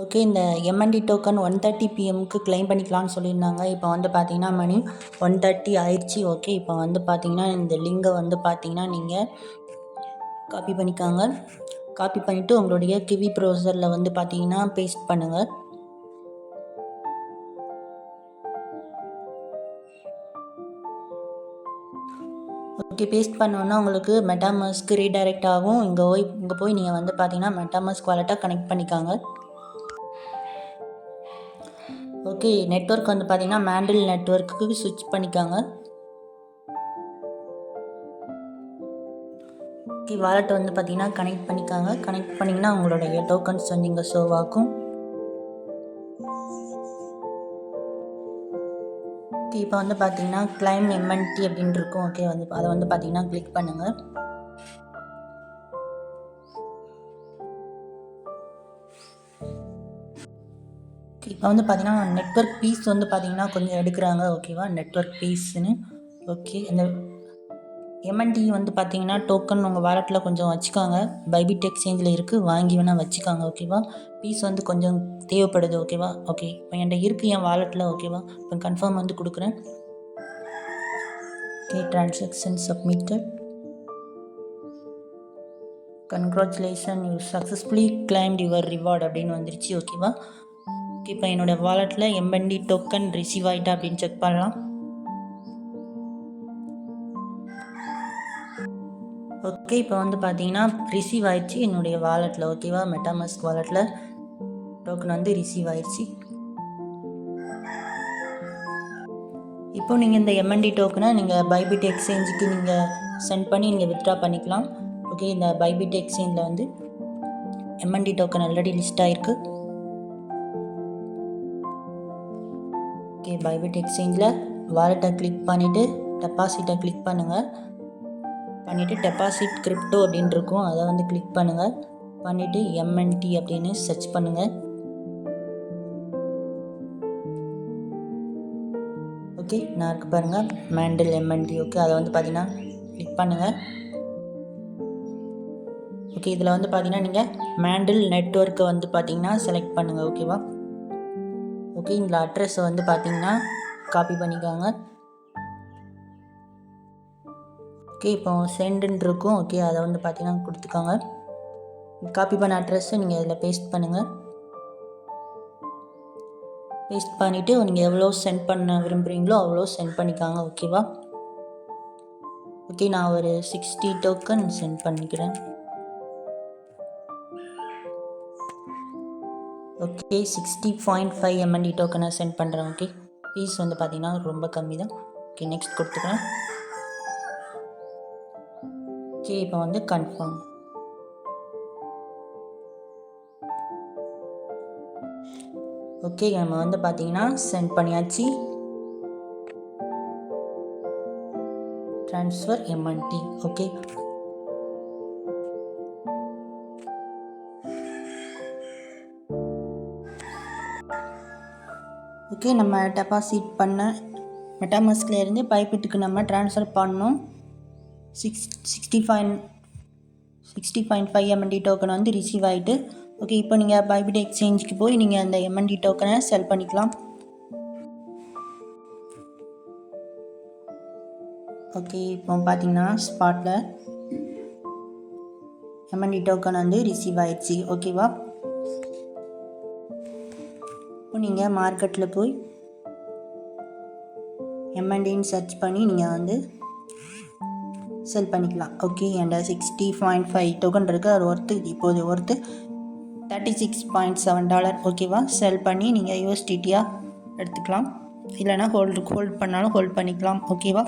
Okay. இந்த MNT token 1:30 பிஎம்க்கு claim பண்ணிக்கலாம்னு சொல்லியிருந்தாங்க. இப்போ வந்து பார்த்தீங்கன்னா மணி 1:30 ஆயிடுச்சு. ஓகே. இப்போ வந்து பார்த்தீங்கன்னா இந்த லிங்கை வந்து பார்த்தீங்கன்னா நீங்கள் காப்பி பண்ணிக்காங்க. காப்பி பண்ணிவிட்டு உங்களுடைய கிவி ப்ரௌசரில் வந்து பார்த்தீங்கன்னா பேஸ்ட் பண்ணுங்கள். ஓகே. பேஸ்ட் பண்ணோன்னா உங்களுக்கு மெட்டாமாஸ்க்கு ரீடைரக்ட் ஆகும். இங்கே போய் நீங்கள் வந்து பார்த்தீங்கன்னா மெட்டாமாஸ்க் வாலெட்டாக கனெக்ட் பண்ணிக்காங்க. ஓகே. நெட்வொர்க் வந்து பார்த்தீங்கன்னா மேண்டில் நெட்வொர்க்குக்கு ஸ்விட்ச் பண்ணிக்காங்க. ஓகே. வாலெட்டை வந்து பார்த்தீங்கன்னா கனெக்ட் பண்ணிக்காங்க. கனெக்ட் பண்ணிங்கன்னா உங்களுடைய டோக்கன்ஸ் வந்து இங்கே ஷோ ஆகும். ஓகே. இப்போ வந்து பார்த்தீங்கன்னா கிளைம் எம்என்டி அப்படின்னு இருக்கும். ஓகே. அதை வந்து பார்த்தீங்கன்னா கிளிக் பண்ணுங்கள். இப்போ வந்து பார்த்தீங்கன்னா நெட்வொர்க் பீஸ் வந்து பார்த்தீங்கன்னா கொஞ்சம் எடுக்கிறாங்க. ஓகேவா, நெட்வொர்க் பீஸ்ன்னு. ஓகே. இந்த எம்என்டி வந்து பார்த்தீங்கன்னா டோக்கன் உங்கள் வாலெட்டில் கொஞ்சம் வச்சுக்காங்க. பைபிட் எக்ஸ்சேஞ்சில் இருக்குது, வாங்கி வேணால் வச்சுக்காங்க. ஓகேவா, பீஸ் வந்து கொஞ்சம் தேவைப்படுது. ஓகேவா. ஓகே. இப்போ என்கிட்ட இருக்குது என் வாலெட்டில். ஓகேவா, இப்போ கன்ஃபார்ம் வந்து கொடுக்குறேன். Okay. Transaction submitted. Congratulation, you successfully climbed your reward அப்படின்னு வந்துருச்சு. ஓகேவா. ஓகே. இப்போ என்னோடய வாலெட்டில் எம்என்டி டோக்கன் ரிசீவ் ஆகிட்டா அப்படின்னு செக் பண்ணலாம். ஓகே. இப்போ வந்து பார்த்தீங்கன்னா ரிசீவ் ஆயிடுச்சு என்னுடைய வாலெட்டில். ஓகேவா, மெட்டாமாஸ்க் வாலெட்டில் டோக்கன் வந்து ரிசீவ் ஆயிடுச்சு. இப்போ நீங்கள் இந்த எம்என்டி டோக்கனை நீங்கள் பைபிட் எக்ஸ்சேஞ்சுக்கு நீங்கள் சென்ட் பண்ணி நீங்கள் வித்ட்ரா பண்ணிக்கலாம். ஓகே. இந்த பைபிட் எக்ஸ்சேஞ்சில் வந்து எம்என்டி டோக்கன் ஆல்ரெடி லிஸ்ட் ஆகிருக்கு. ஓகே. பைபிட் எக்ஸ்சேஞ்சில் வாலெட்டை கிளிக் பண்ணிவிட்டு டெபாசிட்டை கிளிக் பண்ணுங்கள். பண்ணிவிட்டு டெபாசிட் கிரிப்டோ அப்படின்னு இருக்கும், அதை வந்து கிளிக் பண்ணுங்கள். பண்ணிவிட்டு எம்என்டி அப்படின்னு சர்ச் பண்ணுங்கள். ஓகே. நான் இருக்கு பாருங்கள், மேண்டில் எம்என்டி. ஓகே. அதை வந்து பார்த்தீங்கன்னா கிளிக் பண்ணுங்கள். ஓகே. இதில் வந்து பார்த்தீங்கன்னா நீங்கள் மேண்டில் நெட்வொர்க்கை வந்து பார்த்தீங்கன்னா செலக்ட் பண்ணுங்கள். ஓகேவா. ஓகே. இந்த அட்ரஸை வந்து பார்த்தீங்கன்னா காப்பி பண்ணிக்காங்க. ஓகே. இப்போ சென்டுன்னு இருக்கும். ஓகே. அதை வந்து பார்த்தீங்கன்னா கொடுத்துக்கோங்க. காப்பி பண்ண அட்ரஸை நீங்கள் இதில் பேஸ்ட் பண்ணுங்கள். பேஸ்ட் பண்ணிவிட்டு நீங்கள் எவ்வளோ சென்ட் பண்ண விரும்புகிறீங்களோ அவ்வளோ சென்ட் பண்ணிக்காங்க. ஓகேவா. ஓகே. நான் ஒரு 60 டோக்கன் சென்ட் பண்ணிக்கிறேன். ஓகே. 60.5 எம்என்டி டோக்கனை சென்ட் பண்ணுறேன். ஓகே. ஃபீஸ் வந்து பார்த்தீங்கன்னா ரொம்ப கம்மி தான். ஓகே. நெக்ஸ்ட் கொடுத்துக்கிறேன். ஓகே. இப்போ வந்து கன்ஃபார்ம். ஓகே. நம்ம வந்து பார்த்தீங்கன்னா சென்ட் பண்ணியாச்சு. Transfer MNT. ஓகே. ஓகே. நம்ம டெபாசிட் பண்ண மெட்டாமாஸ்க்லேருந்து பைபிட்டுக்கு நம்ம ட்ரான்ஸ்ஃபர் பண்ணோம். 60.5 எம்என்டி டோக்கன் வந்து ரிசீவ் ஆகிட்டு. ஓகே. இப்போ நீங்கள் பைபிட் எக்ஸ்சேஞ்சுக்கு போய் நீங்கள் அந்த எம்என்டி டோக்கனை செல் பண்ணிக்கலாம். ஓகே. இப்போ பார்த்தீங்கன்னா ஸ்பாட்டில் எம்என்டி டோக்கன் வந்து ரிசீவ் ஆயிடுச்சு. ஓகேவா. இப்போ நீங்கள் மார்க்கெட்டில் போய் எம்என்டின்னு சர்ச் பண்ணி நீங்கள் வந்து செல் பண்ணிக்கலாம். ஓகே. என்கிட்ட 60.5 டோக்கன் இருக்குது. அது இப்போது ஒர்த்து $36.7. ஓகேவா. செல் பண்ணி நீங்கள் யூஎஸ்டிடியாக எடுத்துக்கலாம். இல்லைனா ஹோல்ட் பண்ணாலும் ஹோல்ட் பண்ணிக்கலாம். ஓகேவா.